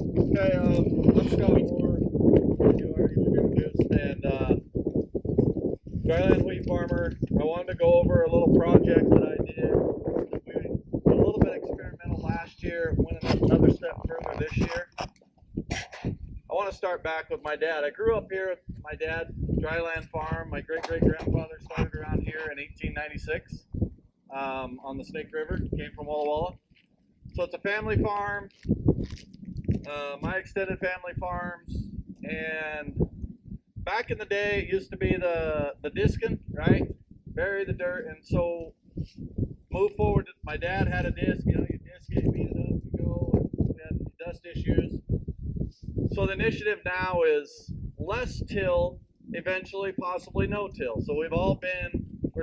Okay, I'm Scott Moore. You already introduced, and dryland wheat farmer. I wanted to go over a little project that I did. We did a little bit experimental last year, went another step further this year. I want to start back with my dad. I grew up here with my dad, dryland farm. My great-great-grandfather started around here in 1896 on the Snake River, came from Walla Walla. So it's a family farm. My extended family farms, and back in the day it used to be the discing, right? Bury the dirt, and so move forward. My dad had a disc, you disc it, beat it up, you go, and we had dust issues. So the initiative now is less till, eventually possibly no till. So we're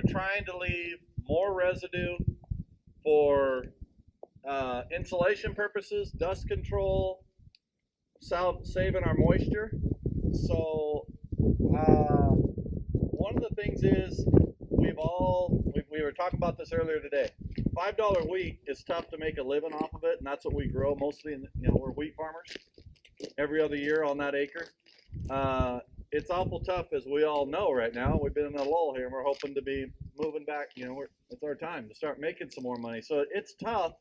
trying to leave more residue for insulation purposes, dust control, saving our moisture. So one of the things is we were talking about this earlier today. $5 wheat is tough to make a living off of it, and that's what we grow mostly. We're wheat farmers every other year on that acre. It's awful tough, as we all know right now. We've been in a lull here, and we're hoping to be moving back. It's our time to start making some more money. So it's tough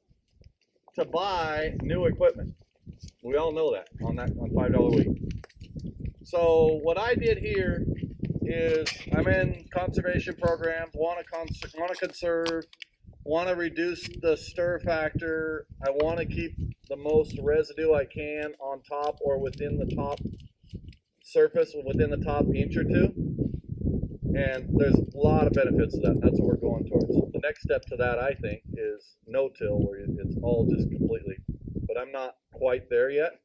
to buy new equipment. We all know that on $5 wheat. So what I did here is I'm in conservation programs, want to conserve, want to reduce the stir factor. I want to keep the most residue I can on top or within the top surface, within the top inch or two. And there's a lot of benefits to that. That's what we're going towards. The next step to that, I think, is no-till, where it's all just completely. But I'm not quite there yet.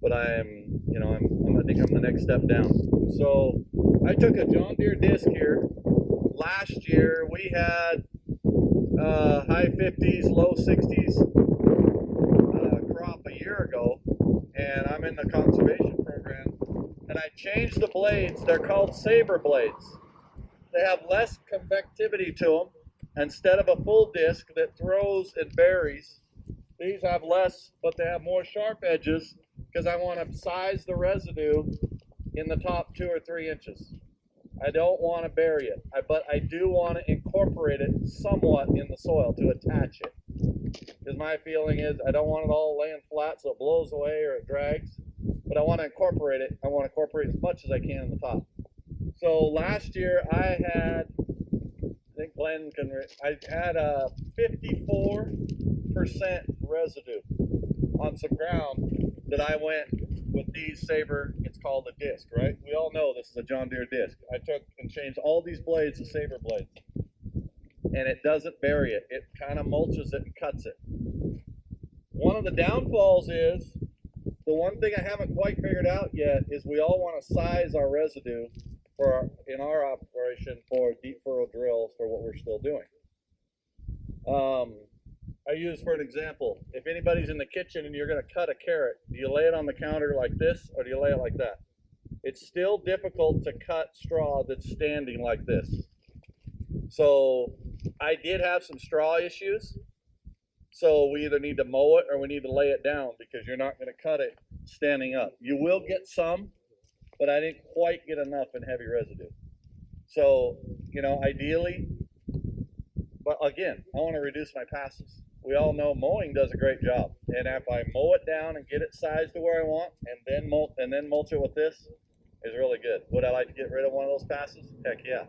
But I think I'm the next step down. So I took a John Deere disc here. Last year we had high 50s, low 60s crop a year ago, and I'm in the conservation program. And I changed the blades. They're called Saber Blades. They have less convectivity to them. Instead of a full disc that throws and buries, these have less, but they have more sharp edges, because I want to size the residue in the top 2 or 3 inches. I don't want to bury it, but I do want to incorporate it somewhat in the soil to attach it. Because my feeling is I don't want it all laying flat so it blows away or it drags, but I want to incorporate it. I want to incorporate as much as I can in the top. So last year I had, I think Glenn I had a 54% residue on some ground that I went with these Saber. It's called a disc, right? We all know this is a John Deere disc. I took and changed all these blades to Saber Blades, and it doesn't bury it. It kind of mulches it and cuts it. One of the downfalls is, the one thing I haven't quite figured out yet is we all want to size our residue in our operation for deep furrow drills for what we're still doing. I use, for an example, if anybody's in the kitchen and you're going to cut a carrot, do you lay it on the counter like this, or do you lay it like that? It's still difficult to cut straw that's standing like this. So I did have some straw issues. So we either need to mow it or we need to lay it down, because you're not going to cut it standing up. You will get some, but I didn't quite get enough in heavy residue. So, ideally, but again, I want to reduce my passes. We all know mowing does a great job, and if I mow it down and get it sized to where I want, and then mulch it with this, is really good. Would I like to get rid of one of those passes? Heck yeah.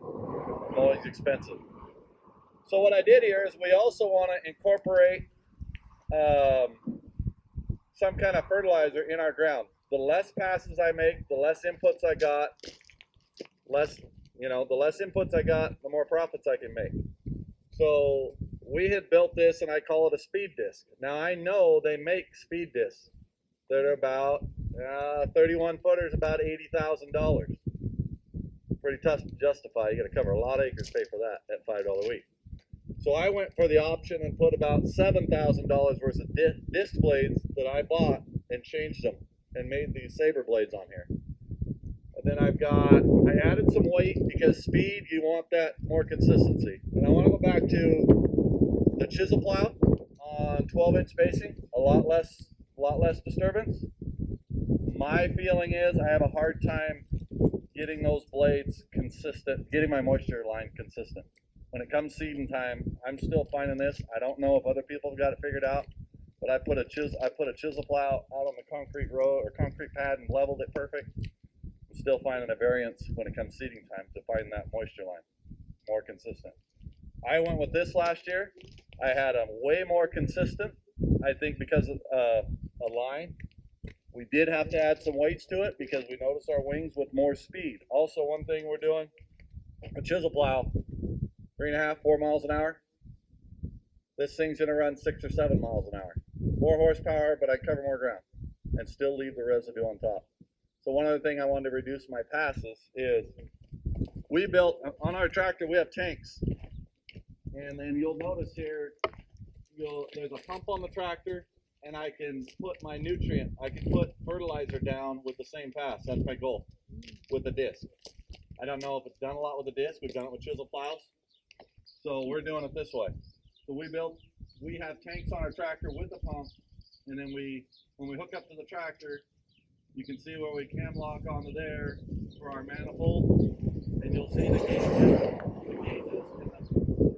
Mowing's expensive. So what I did here is we also want to incorporate some kind of fertilizer in our ground. The less passes I make, the less inputs I got. The less inputs I got, the more profits I can make. So we had built this, and I call it a speed disc. Now I know they make speed discs that are about 31 footers, about $80,000. Pretty tough to justify. You got to cover a lot of acres to pay for that at $5 wheat. So I went for the option and put about $7,000 worth of disc blades that I bought and changed them and made these Saber Blades on here. And then I added some weight, because speed, you want that more consistency. And I want to go back to the chisel plow on 12-inch spacing, a lot less lot less disturbance. My feeling is I have a hard time getting those blades consistent, getting my moisture line consistent. When it comes seeding time, I'm still finding this. I don't know if other people have got it figured out, but I put a chisel plow out on the concrete road or concrete pad and leveled it perfect. I'm still finding a variance when it comes seeding time to find that moisture line more consistent. I went with this last year. I had them way more consistent, I think, because of a line. We did have to add some weights to it because we noticed our wings with more speed. Also, one thing we're doing, a chisel plow, 3.5, 4 miles an hour. This thing's gonna run 6 or 7 miles an hour. More horsepower, but I cover more ground and still leave the residue on top. So one other thing I wanted to reduce my passes is we built, on our tractor, we have tanks. And then you'll notice here, there's a pump on the tractor, and I can put my nutrient, I can put fertilizer down with the same pass. That's my goal with the disc. I don't know if it's done a lot with the disc. We've done it with chisel plows. So we're doing it this way. So we have tanks on our tractor with the pump, and then when we hook up to the tractor, you can see where we cam lock onto there for our manifold, and you'll see the gauges.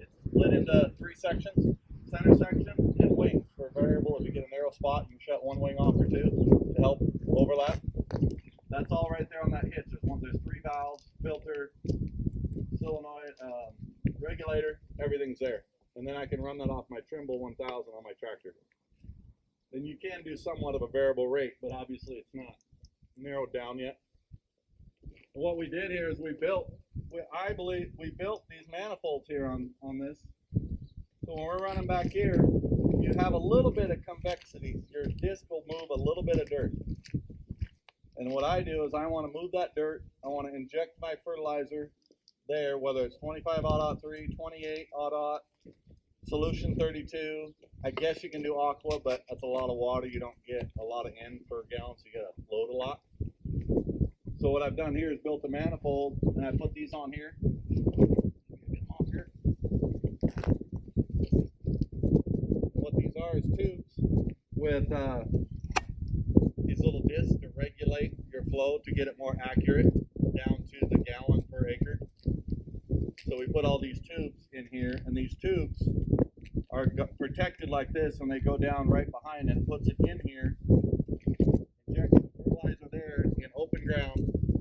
It's split into 3 sections: center section and wings for variable. If you get a narrow spot, you can shut one wing off or 2 to help overlap. That's all right there on that hitch. There's 3 valves, filter, solenoid, regulator, everything's there. And then I can run that off my Trimble 1000 on my tractor. Then you can do somewhat of a variable rate, but obviously it's not narrowed down yet. And what we did here is I believe we built these manifolds here on this. So when we're running back here, you have a little bit of convexity. Your disc will move a little bit of dirt. And what I do is I want to move that dirt. I want to inject my fertilizer there, whether it's 25-03, 28-, solution 32. I guess you can do aqua, but that's a lot of water. You don't get a lot of N per gallon, so you got to load a lot. So what I've done here is built a manifold, and I put these on here. Get them off here. What these are is tubes with these little discs to regulate your flow to get it more accurate down to the gallon per acre. So we put all these tubes in here, and these tubes are protected like this, and they go down right behind it. It puts it in here, injects the fertilizer there in open ground,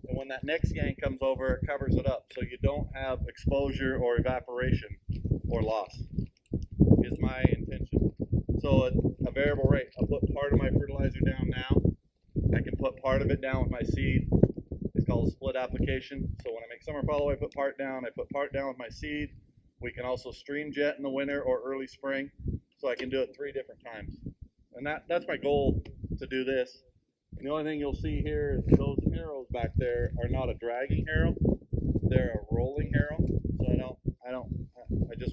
and when that next gang comes over, it covers it up so you don't have exposure or evaporation or loss, is my intention. So a variable rate. I'll put part of my fertilizer down now. I can put part of it down with my seed. It's called a split application. So when I make summer follow, I put part down. I put part down with my seed. We can also stream jet in the winter or early spring. So I can do it 3 different times. And that's my goal, to do this. And the only thing you'll see here is those harrows back there are not a dragging harrow. They're a rolling harrow. So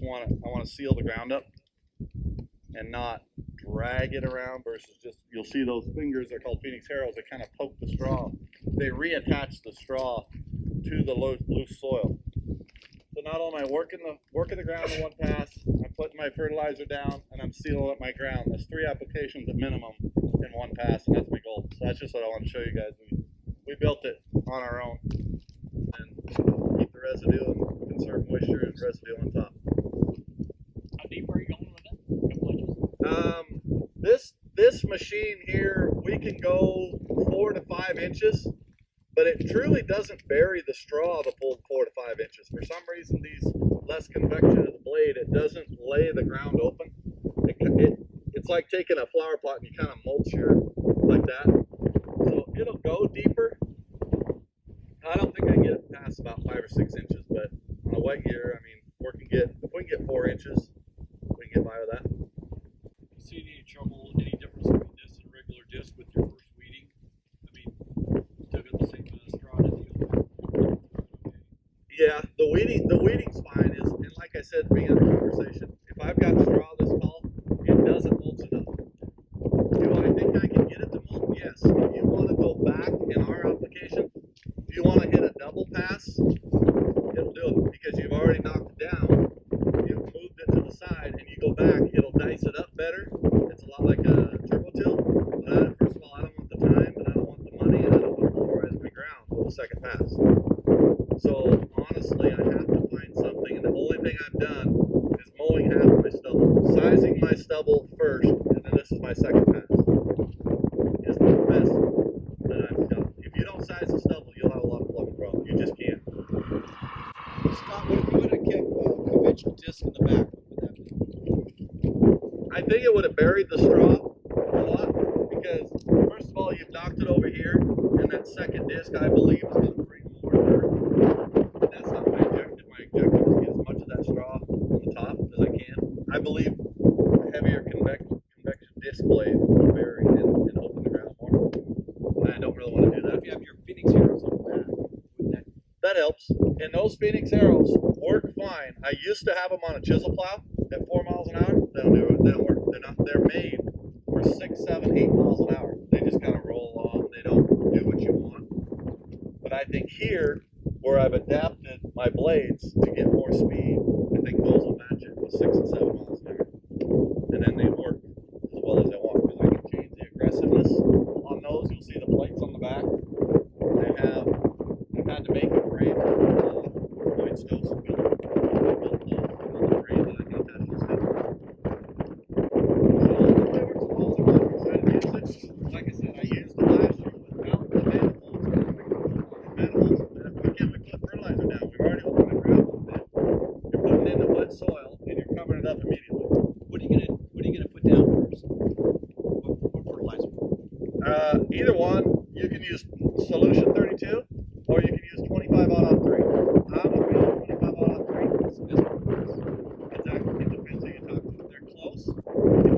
I want to seal the ground up and not drag it around versus just, you'll see those fingers, they're called Phoenix harrows, they kind of poke the straw. They reattach the straw to the loose soil. So not only am I working the ground in one pass, I'm putting my fertilizer down, and I'm sealing up my ground. There's 3 applications at minimum in one pass, and that's my goal. So that's just what I want to show you guys. We built it on our own and keep the residue and conserve moisture and residue on top. How deep are you going with it? A couple inches? This machine here, we can go 4 to 5 inches, but it truly doesn't bury the straw the full 4 to 5 inches. For some reason, these less convection of the blade, it doesn't lay the ground open. It's like taking a flower pot and you kind of mulch like that. So it'll go deeper. I don't think I can get it past about 5 or 6 inches, but on a wet year, I mean, if we can get 4 inches, we can get by with that. See any trouble, any difference between this and a regular disc with your first weeding? I mean, still got the same kind of straw to deal with. Yeah, the weeding's fine. And like I said at the beginning of the conversation, if I've got straw this tall, it doesn't mulch enough. Do I think I can get it to mulch? Yes. If you want to go back in our application, if you want to hit a double pass, it'll do it because you've already knocked it down. You've moved it to the side, and you go back, it'll dice it up better. It's a lot like a turbo till. But sizing my stubble first, and then this is my second pass, is the best that I've done. If you don't size the stubble, you'll have a lot of plugging problems. You just can't. Scott, what if you would have kept conventional disc in the back? What would that be? I think it would have buried the straw a lot, because first of all, you've knocked it over here, and that second disc, I believe, is going to bring more dirt. That's not my objective. My objective is to get as much of that straw on the top as I can. I believe a heavier convection disc blade will bury and open the ground more. And I don't really want to do that. If you have your Phoenix Heroes on the back, wouldn't That helps. And those Phoenix Arrows work fine. I used to have them on a chisel plow at 4 miles an hour. They don't work. They're made for 6, 7, 8 miles an hour. They just kind of roll along. They don't do what you want. But I think here, where I've adapted my blades to get more speed, I think those will match it with 6 and 7 miles an hour. And then they work as well as I want, because I can change the aggressiveness on those. You'll see the plates on the back. I've had to make a frame. Point stoves built the frame that I can attach those to. So it works as well as I want. I'm excited to use it. Like I said, I used it last year without the manifolds. And why can't we put fertilizer down? We've already opened the ground a little bit. You're putting it into wet soil and you're covering it up immediately. What are you gonna put down first? What fertilizer? Either one. You can use solution 32 or you can use 25 out of 3. I'm a fan of 25 out of 3. Exactly. It depends who you talk to. If they're close, if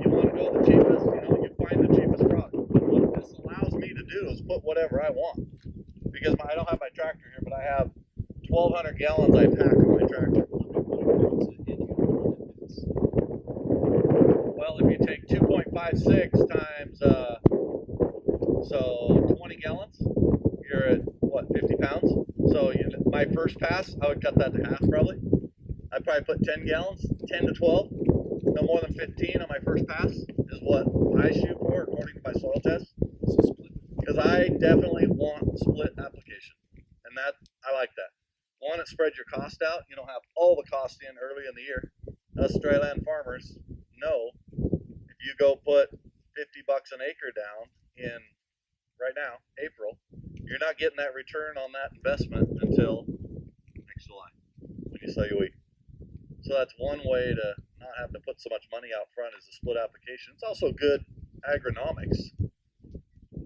you want to go the cheapest, you find the cheapest product. But what this allows me to do is put whatever I want. Because I don't have my tractor here, but I have 1,200 gallons I pack on my tractor. Well, if you take 2.56 times, so 20 gallons, you're at what, 50 pounds? So my first pass, I would cut that to half probably. I'd probably put 10 gallons, 10 to 12, no more than 15 on my first pass is what I shoot for according to my soil test. Because I definitely want split application, and that I like that. One, it spreads your cost out. You don't have all the cost in early in the year. Us dry land farmers know if you go put $50 an acre down in right now, April, you're not getting that return on that investment until next July when you sell your wheat. So that's one way to not have to put so much money out front is a split application. It's also good agronomics,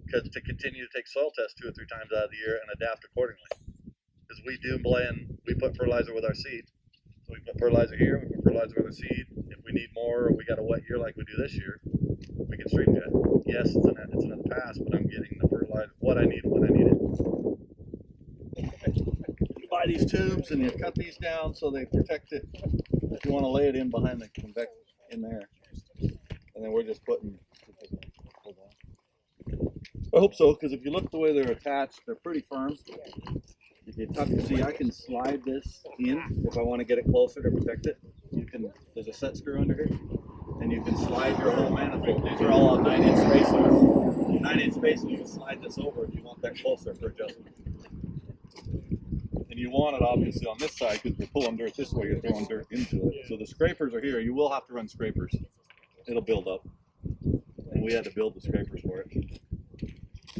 because to continue to take soil tests 2 or 3 times out of the year and adapt accordingly. Because we do blend, we put fertilizer with our seed. So we put fertilizer here, we put fertilizer with our seed. If we need more or we got a wet year like we do this year, we can stream jet. Yes, it's another pass, but I'm getting the fertilizer, what I need when I need it. You buy these tubes and you cut these down so they protect it. If you want to lay it in behind the convection in there. And then we're just putting, hold on. I hope so, because if you look the way they're attached, they're pretty firm. If you tuck, see, I can slide this in if I want to get it closer to protect it. You can. There's a set screw under here, and you can slide your whole manifold. These are all on 9-inch spacing. 9-inch spacing. You can slide this over if you want that closer for adjustment. And you want it obviously on this side because we're pulling dirt this way. You're throwing dirt into it. So the scrapers are here. You will have to run scrapers. It'll build up, and we had to build the scrapers for it.